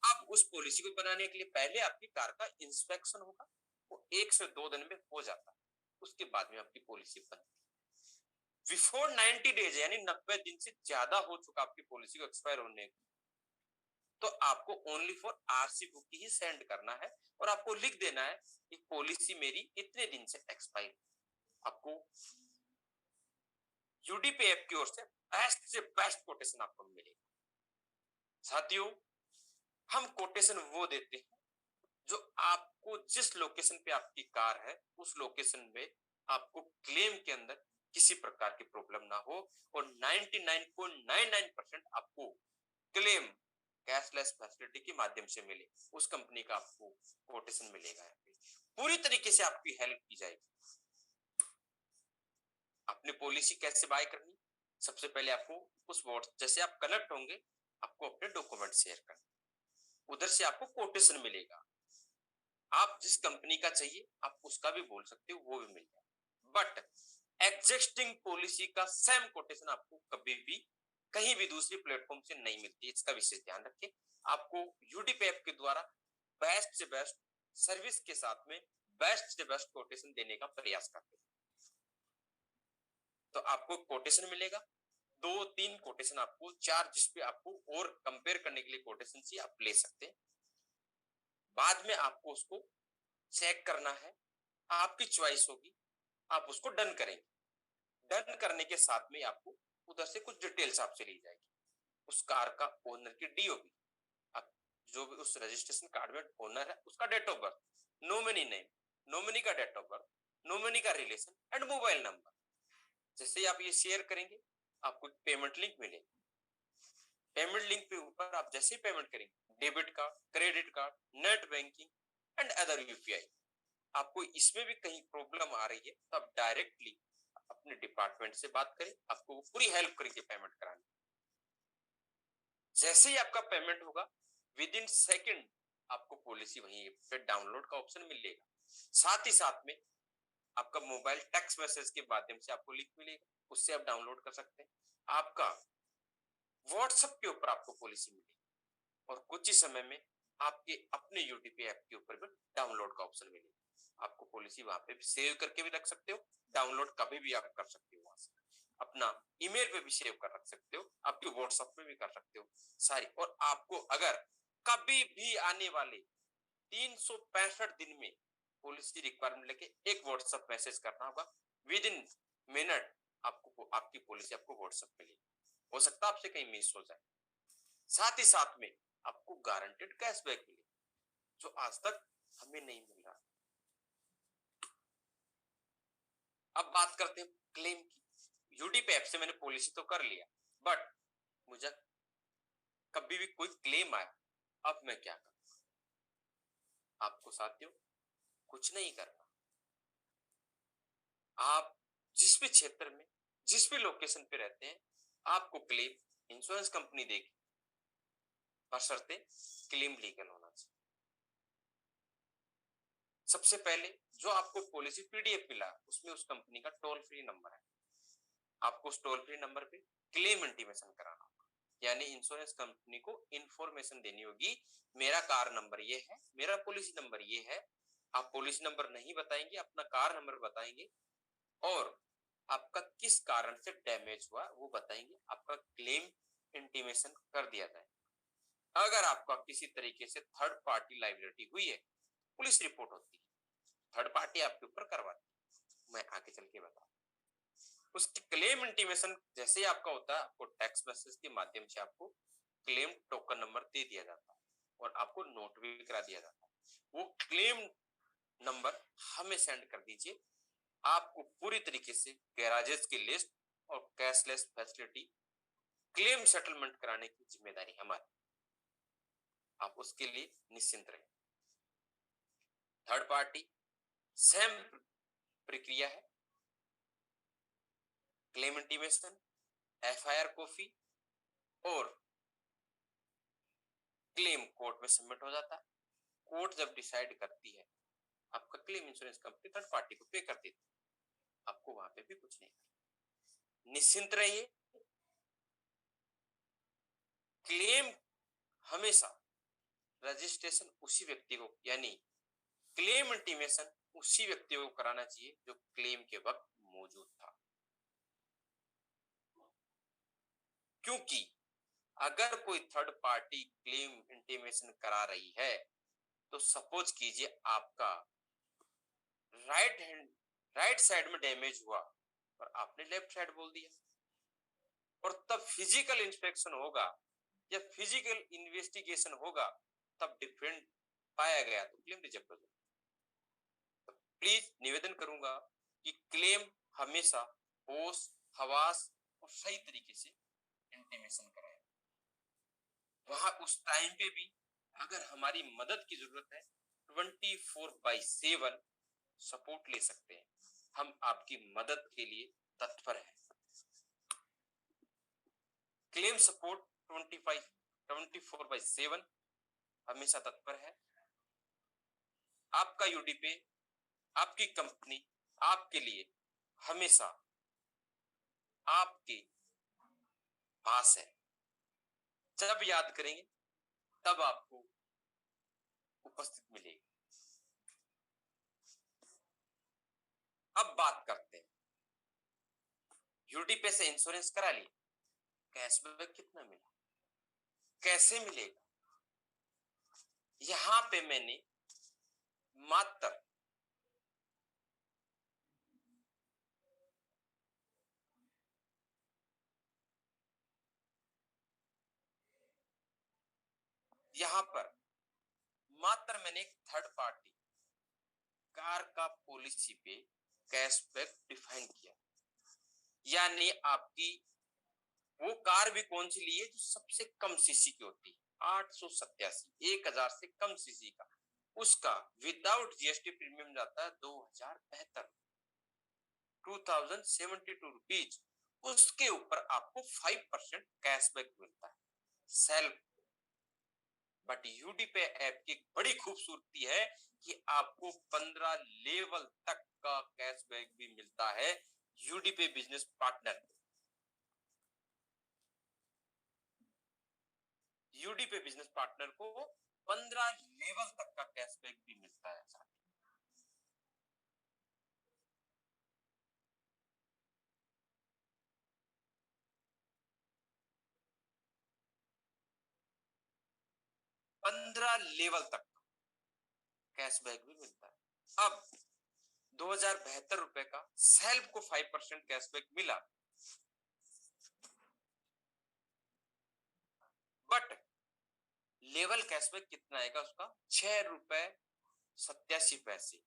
S1: अब उस पॉलिसी को बनाने के लिए पहले आपकी कार का इंस्पेक्शन होगा, वो 1 से 2 दिन में हो जाता है, उसके बाद में आपकी पॉलिसी बनती है। बिफोर 90 डेज यानी 90 दिन से ज्यादा हो चुका आपकी पॉलिसी को एक्सपायर होने, तो आपको only for RC book he send करना है, और आपको लिख देना है कि पॉलिसी मेरी इतने दिन से एक्सपायर। आपको यूडीपी ऐप की ओर से बेस्ट कोटेशन आपको मिलेगा। साथियों, हम कोटेशन वो देते हैं जो आपको जिस लोकेशन पे आपकी कार है उस लोकेशन में आपको क्लेम के अंदर किसी प्रकार की प्रॉब्लम ना हो, और 99.99% आपको क्लेम कैशलेस फैसिलिटी के माध्यम से मिले, उस कंपनी का आपको कोटेशन मिलेगा। पूरी तरीके से आपकी हेल्प की जाएगी। अपनी पॉलिसी कैसे बाय करनी, सबसे पहले आपको उस व्हाट्सएप जैसे आप कनेक्ट होंगे आपको अपने डॉक्यूमेंट शेयर करना, उधर से आपको कोटेशन मिलेगा। आप जिस कंपनी का चाहिए आप उसका भी बोल सकते हो, वो भी मिल जाएगा। बट एग्जिस्टिंग पॉलिसी का सेम कोटेशन आपको कभी भी कहीं भी दूसरी प्लेटफॉर्म से नहीं मिलती, इसका विशेष ध्यान रखें। आपको यूडीपी ऐप के द्वारा बेस्ट से बेस्ट सर्विस के साथ में बेस्ट से बेस्ट कोटेशन देने का प्रयास करते हैं। तो आपको कोटेशन मिलेगा, 2-3 कोटेशन आपको, 4 जिसपे आपको और कंपेयर करने के लिए कोटेशन से आप ले सकते हैं। बाद में आपको उसको चेक करना है, आपकी चॉइस होगी, आप उसको डन करेंगे। डन करने के साथ में आपको उधर से कुछ डिटेल्स आपसे ली जाएगी, उस कार का ओनर की डीओबी, अब जो भी उस रजिस्ट्रेशन कार्ड में ओनर है उसका date of birth, nominee name, nominee का डेट ऑफ बर्थ, नॉमिनी का रिलेशन एंड मोबाइल नंबर। जैसे ही आप ये शेयर करेंगे आपको पेमेंट लिंक मिलेगी। पेमेंट लिंक पे ऊपर आप जैसे ही पेमेंट करेंगे, debit card, credit card, net banking and other UPI, आपको इसमें भी कहीं प्रॉब्लम आ रही है तो आप डायरेक्टली अपने डिपार्टमेंट से बात करें, आपको वो पूरी हेल्प करेंगे पेमेंट कराने। जैसे ही आपका पेमेंट होगा विद इन सेकेंड आपको पॉलिसी वहीं पे डाउनलोड का ऑप्शन मिलेगा। साथ ही साथ में आपका मोबाइल टेक्स्ट मैसेज के माध्यम से आपको लिंक मिलेगा, उससे आप डाउनलोड कर सकते हैं। आपका व्हाट्सएप के ऊपर आपको पॉलिसी मिलेगी और कुछ ही समय में आपके अपने यूटीपी ऐप के ऊपर भी डाउनलोड का ऑप्शन मिलेगा। आपको पॉलिसी वहां पे भी सेव करके भी रख सकते हो, डाउनलोड कभी भी आप कर सकते हो, वहां से अपना ईमेल पे भी सेव कर रख सकते हो, आपके व्हाट्सएप पे भी कर सकते हो सारी। और आपको अगर कभी भी आने वाले 365 दिन में पॉलिसी रिक्वायरमेंट लेके एक व्हाट्सएप मैसेज करना होगा, विद इन मिनट आपको आपकी पॉलिसी आपको व्हाट्सएप मिलेगी। हो सकता है आपसे कहीं मिस हो जाए। साथ ही साथ में आपको गारंटेड कैशबैक मिले जो आज तक हमें नहीं मिल रहा। अब बात करते हैं क्लेम की। यूडीपी ऐप से मैंने पॉलिसी तो कर लिया, बट मुझे कभी भी कोई क्लेम आया, अब मैं क्या करूं? आपको साथियों कुछ नहीं करना। आप जिस भी क्षेत्र में जिस भी लोकेशन पे रहते हैं आपको क्लेम इंश्योरेंस कंपनी देगी, बशर्ते क्लेम लीगल होना चाहिए। सबसे पहले जो आपको पॉलिसी पीडीएफ मिला उसमें उस कंपनी का टोल फ्री नंबर है, आपको उस टोल फ्री नंबर पे क्लेम इंटीमेशन कराना होगा, यानी इंश्योरेंस कंपनी को इंफॉर्मेशन देनी होगी मेरा कार नंबर ये है, मेरा पॉलिसी नंबर ये है। आप पॉलिसी नंबर नहीं बताएंगे, अपना कार नंबर बताएंगे और आपका किस कारण से डैमेज हुआ वो बताएंगे, आपका क्लेम इंटीमेशन कर दिया जाए। अगर आपका किसी तरीके से थर्ड पार्टी लायबिलिटी हुई है, पुलिस रिपोर्ट होती है, थर्ड पार्टी आपके ऊपर करवाती है। मैं आगे चल के बताऊं उसकी क्लेम इंटीमेशन जैसे ही आपका होता है, आपको टेक्स्ट मैसेज के माध्यम से आपको क्लेम टोकन नंबर दे दिया जाता है और आपको नोट भी करा दिया जाता है। वो क्लेम नंबर हमें सेंड कर दीजिए, आपको पूरी तरीके से गैराजेस की लिस्ट और कैशलेस फैसिलिटी क्लेम सेटलमेंट कराने की जिम्मेदारी हमारी, आप उसके लिए निश्चिंत रहें। थर्ड पार्टी सेम प्रक्रिया है, क्लेम इंटीमेशन, एफआईआर कॉपी और क्लेम कोर्ट में सबमिट हो जाता है। कोर्ट जब डिसाइड करती है आपका claim insurance company third party को पे कर देती है, आपको वहां पे भी कुछ नहीं करना, निश्चिंत रहिए। क्लेम हमेशा रजिस्ट्रेशन उसी व्यक्ति को यानी क्लेम इंटीमेशन उसी व्यक्ति को कराना चाहिए जो क्लेम के वक्त मौजूद था, क्योंकि अगर कोई थर्ड पार्टी क्लेम इंटीमेशन करा रही है तो सपोज कीजिए आपका राइट हैंड राइट साइड में डैमेज हुआ और आपने लेफ्ट साइड बोल दिया और तब फिजिकल इंस्पेक्शन होगा या फिजिकल इन्वेस्टिगेशन होगा, तब डिफेंड पाया गया तो क्लेम रिजेक्ट हो जाएगा। तो प्लीज निवेदन करूंगा कि क्लेम हमेशा होश हवास और सही तरीके से इंटीमेशन कराएं। वहां उस टाइम पे भी अगर हमारी मदद की जरूरत है 24/7 सपोर्ट ले सकते हैं, हम आपकी मदद के लिए तत्पर हैं। क्लेम सपोर्ट 24/7 हमेशा तत्पर है। आपका यूडीपे, आपकी कंपनी आपके लिए हमेशा आपके पास है। जब याद करेंगे तब आपको उपस्थित मिलेगी। अब बात करते हैं, यूडीपे से इंश्योरेंस करा लिया, कैशबैक कितना मिला, कैसे मिलेगा? यहां पे मैंने मात्र एक थर्ड पार्टी कार का पॉलिसी पे कैशबैक डिफाइन किया, यानी आपकी वो कार भी कौन सी ली है जो सबसे कम सीसी की होती है, 887, 1000 से कम सीसी का, उसका विदाउट जीएसटी प्रीमियम जाता है 2072 ₹2072। उसके ऊपर आपको 5% कैशबैक मिलता है सेल्फ। बट यूडीपे ऐप की बड़ी खूबसूरती है कि आपको 15 लेवल तक का कैशबैक भी मिलता है यूडीपे बिजनेस पार्टनर। यूडीपे बिजनेस पार्टनर को 15 लेवल तक का कैशबैक भी मिलता है। 15 लेवल तक कैशबैक भी मिलता है। अब 2072 का सेल्फ को 5% कैशबैक मिला, बट लेवल कैशबैक कितना आएगा उसका, ₹6.87,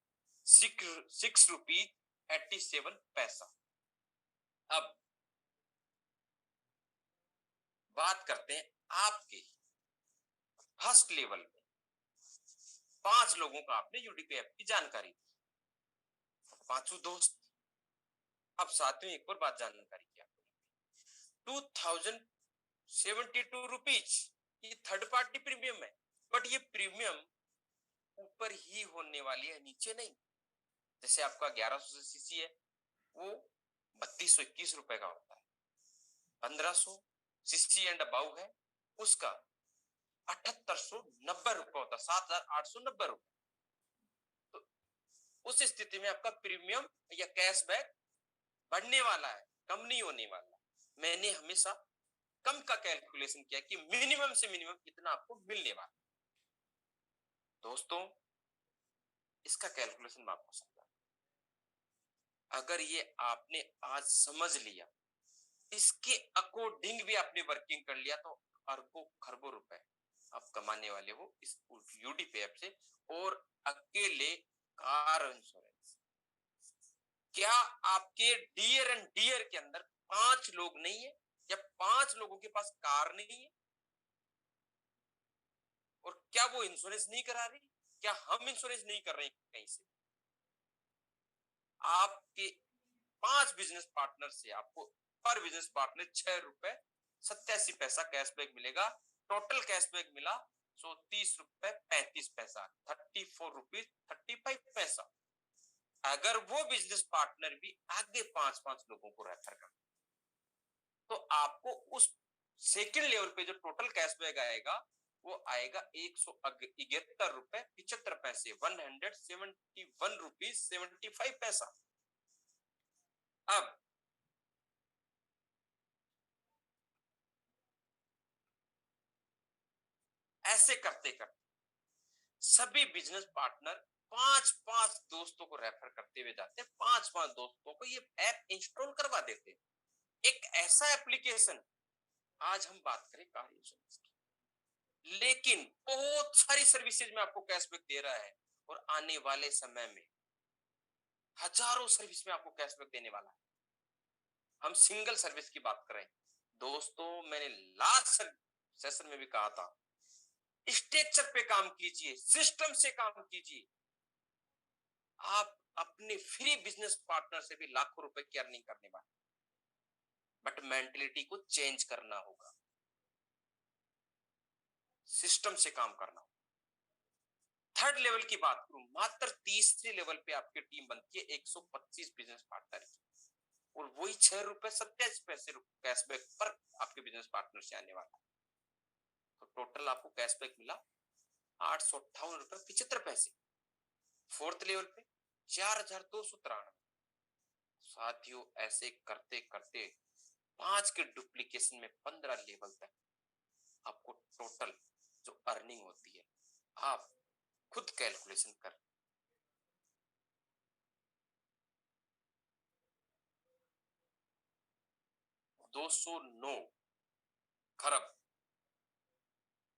S1: ₹6.87। अब बात करते हैं आपके फर्स्ट लेवल में 5 लोगों का आपने यूडीपी ऐप की जानकारी दी, पांचों दोस्त। अब साथ में एक और बात जानकारी की आपको, ₹2072 ये थर्ड पार्टी प्रीमियम है, बट ये प्रीमियम ऊपर ही होने वाली है, नीचे नहीं। जैसे आपका 1100 सीसी है वो 3221 का होता है, 1500 सीसी एंड अबाउ है उसका 7890 होता है, 7890। तो उस स्थिति में आपका प्रीमियम या कैशबैक बढ़ने वाला है, कम नहीं होने वाला। मैंने हमेशा कम का कैलकुलेशन किया कि मिनिमम से मिनिमम कितना आपको मिलने वाला। दोस्तों इसका कैलकुलेशन मैं आपको समझा, अगर ये आपने आज समझ लिया, इसके अकॉर्डिंग भी आपने वर्किंग कर लिया, तो अरबों खरबों रुपए आप कमाने वाले हो इस यूडीपे ऐप से। और अकेले कार इंश्योरेंस, क्या आपके डियर एंड डियर के अंदर 5 लोग नहीं है या 5 लोगों के पास कार नहीं है, और क्या वो इंश्योरेंस नहीं करा रही? क्या हम इंश्योरेंस नहीं कर रहे कहीं से? आपके 5 बिजनेस पार्टनर से आपको पर बिजनेस पार्टनर ₹6.87 कैशबैक मिलेगा। टोटल कैशबैक मिला ₹130.35, ₹34.35। अगर वो बिजनेस पार्टनर भी आगे 5-5 लोगों को रेफर कर, तो आपको उस सेकेंड लेवल पे जो टोटल कैशबैक आएगा वो आएगा ₹171.75, ₹171.75। अब ऐसे करते करते सभी बिजनेस पार्टनर 5-5 दोस्तों को रेफर करते हुए जाते हैं, 5-5 दोस्तों को ये ऐप इंस्टॉल करवा देते हैं। एक ऐसा एप्लीकेशन, आज हम बात करें कार इंश्योरेंस की, लेकिन बहुत सारी सर्विसेज में आपको कैशबैक दे रहा है, और आने वाले समय में हजारों सर्विस में आपको कैशबैक देने वाला है। हम सिंगल सर्विस की बात करें दोस्तों, मैंने लास्ट सेशन में भी कहा था, स्ट्रक्चर पे काम कीजिए, सिस्टम से काम कीजिए। आप अपने फ्री बिजनेस पार्टनर से भी लाखों रुपए की अर्निंग करने वाले, बट मेंटलिटी को चेंज करना होगा, सिस्टम से काम करना होगा। थर्ड लेवल की बात करूं, मात्र तीसरे लेवल पे आपकी टीम बनती है 125 बिजनेस पार्टनर की, और वही ₹6.87 कैशबैक पर आपके बिजनेस पार्टनर से आने वाला है। तो टोटल आपको कैशबैक मिला ₹858.75। फोर्थ लेवल पे 4,293। साथियों, ऐसे करते करते 5 के डुप्लीकेशन में 15 लेवल तक आपको टोटल जो अर्निंग होती है, आप खुद कैलकुलेशन कर। 209 खरब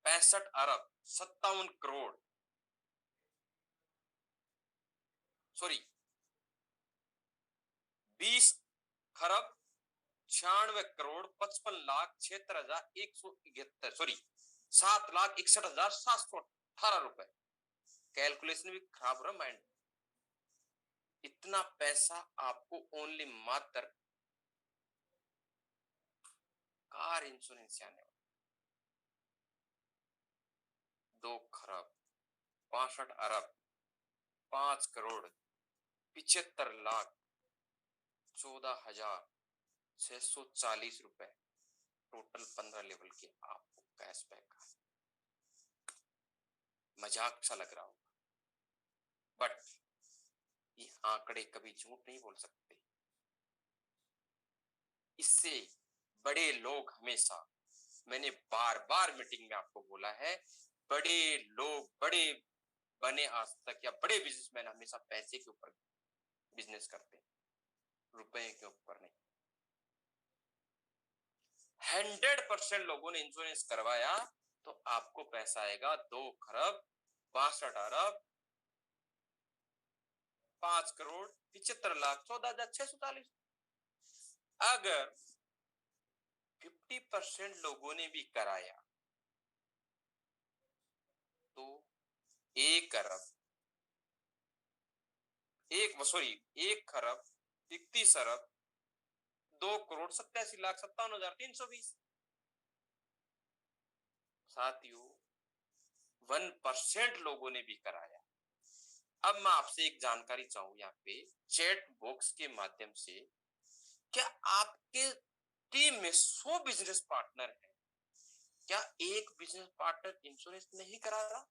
S1: 65 अरब 57 करोड़, सॉरी 20 खरब 96 करोड़ 55 लाख 76,171, सॉरी 7,61,718 रुपए। कैलकुलेशन भी खराब रहा माइंड। इतना पैसा आपको ओनली मात्र कार इंश्योरेंस से आने वाला। 2 खरब 65 अरब 5 करोड़ 75 लाख 14,640 रुपए, टोटल 15 लेवल के आपको कैशबैक। मजाक सा लग रहा होगा, बट ये आंकड़े कभी झूठ नहीं बोल सकते। इससे बड़े लोग हमेशा, मैंने बार बार मीटिंग में आपको बोला है, बड़े लोग, बड़े बने आज तक या बड़े बिजनेसमैन हमेशा पैसे के ऊपर बिजनेस करते हैं, रुपए के ऊपर नहीं। 100% लोगों ने इंश्योरेंस करवाया तो आपको पैसा आएगा 2 खरब 62 अरब 5 करोड़ 75 लाख 14,640। अगर 50% लोगों ने भी कराया तो 1 खरब 31 अरब 2 करोड़ 87,57,320। साथियों, 1% लोगों ने भी कराया। अब मैं आपसे एक जानकारी चाहूं यहाँ पे चैट बॉक्स के माध्यम से, क्या आपके टीम में 100 बिजनेस पार्टनर हैं, क्या एक बिजनेस पार्टनर इंश्योरेंस नहीं करा रहा?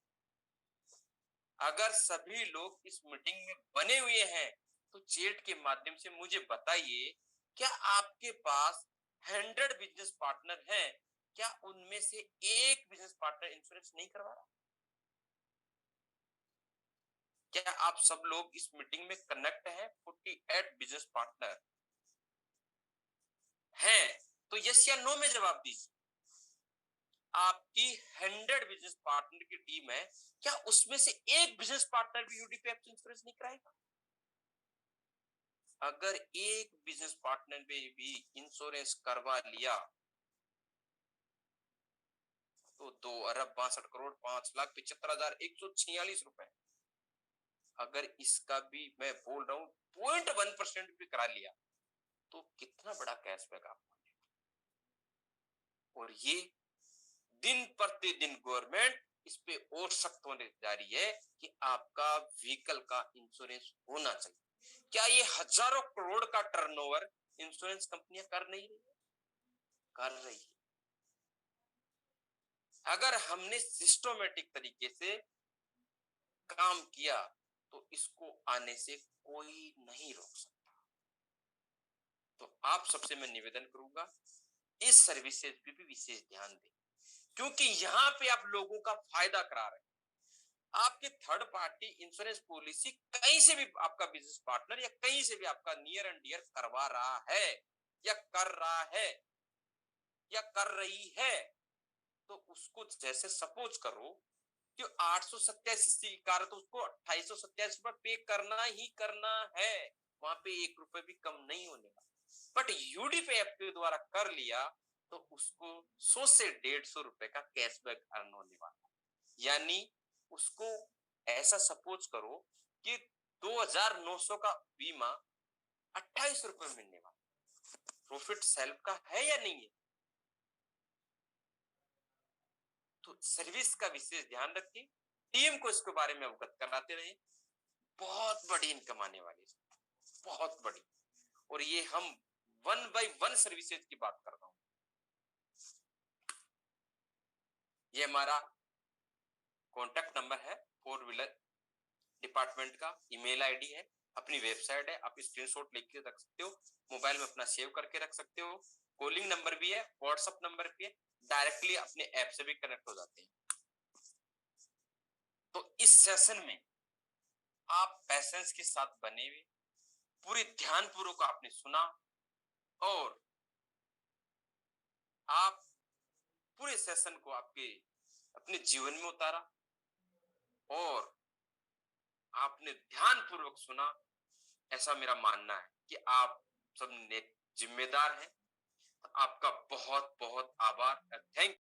S1: अगर सभी लोग इस मीटिंग में बने हुए हैं तो चैट के माध्यम से मुझे बताइए, क्या आपके पास 100 बिजनेस पार्टनर हैं, क्या उनमें से एक बिजनेस पार्टनर इंश्योरेंस नहीं करवा रहा? क्या आप सब लोग इस मीटिंग में कनेक्ट हैं? 48 बिजनेस पार्टनर हैं तो यस या नो में जवाब दीजिए। आपकी 100 बिजनेस पार्टनर की टीम है, क्या उसमें से एक बिजनेस पार्टनर भी यूडीपीएफ इंश्योरेंस नहीं कराएगा? अगर एक बिजनेस पार्टनर ने भी इंश्योरेंस करवा लिया तो 2 अरब 62 करोड़ 5,75,146 रुपए। अगर इसका भी मैं बोल रहा हूं 0.1% भी करा लिया तो कितना बड़ा कैशबैक आपको मिलेगा। और ये दिन प्रतिदिन गवर्नमेंट इस पे और सख्त होने जा रही है कि आपका व्हीकल का इंश्योरेंस होना चाहिए। क्या ये हजारों करोड़ का टर्नओवर इंश्योरेंस कंपनियां कर नहीं रही? कर रही है। अगर हमने सिस्टमेटिक तरीके से काम किया तो इसको आने से कोई नहीं रोक सकता। तो आप सबसे मैं निवेदन करूंगा, इस सर्विसेज पे भी विशेष ध्यान दें, क्योंकि यहाँ पे आप लोगों का फायदा करा रहे हैं। आपके थर्ड पार्टी इंश्योरेंस पॉलिसी कहीं से भी आपका बिजनेस पार्टनर या कहीं से भी आपका नियर एंड डियर करवा रहा है या कर रहा है या कर रही है, तो उसको जैसे सपोज करो कि 887 कार है तो उसको 2887 रुपए पे करना ही करना है, वहां पे 1 रुपए भी कम नहीं होने वाला। बट यूडीपी ऐप के द्वारा कर लिया तो उसको 100 से 150 रुपए का कैशबैक अर्न होने वाला। यानी उसको ऐसा सपोज करो कि 2,900 का बीमा 28 रुपए मिलने वाला। प्रॉफिट सेल्फ का है या नहीं है? तो सर्विस का विशेष ध्यान रखिए। टीम को इसके बारे में अवगत कराते रहे। बहुत बड़ी इनकम आने वाली है, बहुत बड़ी। और ये हम 1 by 1 सर्विसेज की बात कर रहा हूं। ये हमारा कॉन्टेक्ट नंबर है, 4 व्हीलर डिपार्टमेंट का ईमेल आईडी है, अपनी वेबसाइट है, आप स्क्रीनशॉट लेके रख सकते हो, मोबाइल में अपना सेव करके रख सकते हो। कॉलिंग नंबर भी है, व्हाट्सएप नंबर भी है, डायरेक्टली अपने ऐप से भी कनेक्ट हो जाते हैं। तो इस सेशन में आप पैसेंस के साथ बने हुए, पूरी ध्यान पूर्वक आपने सुना और आप पूरे सेशन को आपके अपने जीवन में उतारा और आपने ध्यान पूर्वक सुना। ऐसा मेरा मानना है कि आप सब जिम्मेदार हैं। आपका बहुत बहुत आभार। थैंक